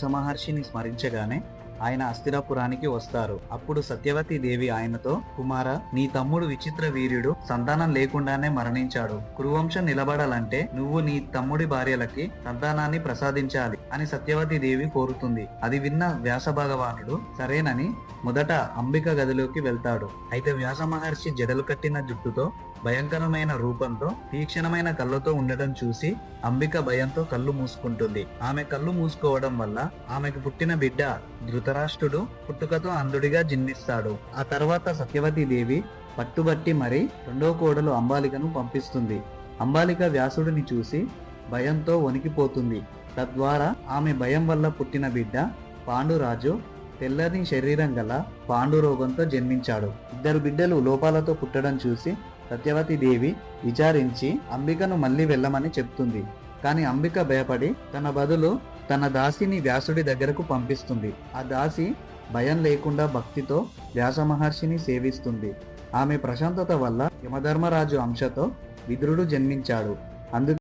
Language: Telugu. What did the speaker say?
సమహర్షిని స్మరించగానే ఆయన అస్థిరాపురానికి వస్తారు. అప్పుడు సత్యవతి దేవి ఆయనతో, కుమార, నీ తమ్ముడు విచిత్ర వీర్యుడు సంతానం లేకుండానే మరణించాడు. కురువంశం నిలబడాలంటే నువ్వు నీ తమ్ముడి భార్యలకి సంతానాన్ని ప్రసాదించాలి అని సత్యవతి దేవి కోరుతుంది. అది విన్న వ్యాస భగవానుడు సరేనని మొదట అంబిక గదిలోకి వెళ్తాడు. అయితే వ్యాస మహర్షి జడలు కట్టిన జుట్టుతో, భయంకరమైన రూపంతో, తీక్షణమైన కళ్ళతో ఉండటం చూసి అంబిక భయంతో కళ్ళు మూసుకుంటుంది. ఆమె కళ్ళు మూసుకోవడం వల్ల ఆమెకు పుట్టిన బిడ్డ ధృతరాష్ట్రుడు పుట్టుకతో అంధుడిగా జన్మిస్తాడు. ఆ తర్వాత సత్యవతి దేవి పట్టుబట్టి మరి రెండో కోడలు అంబాలికను పంపిస్తుంది. అంబాలిక వ్యాసుడిని చూసి భయంతో వణికిపోతుంది. తద్వారా ఆమె భయం వల్ల పుట్టిన బిడ్డ పాండురాజు తెల్లని శరీరం గల పాండురోగంతో జన్మించాడు. ఇద్దరు బిడ్డలు లోపాలతో పుట్టడం చూసి సత్యవతి దేవి విచారించి అంబికను మళ్ళీ వెళ్ళమని చెప్తుంది. కానీ అంబిక భయపడి తన బదులు తన దాసిని వ్యాసుడి దగ్గరకు పంపిస్తుంది. ఆ దాసి భయం లేకుండా భక్తితో వ్యాస మహర్షిని సేవిస్తుంది. ఆమె ప్రశాంతత వల్ల యమధర్మరాజు అంశతో విదురుడు జన్మించాడు. అందుకే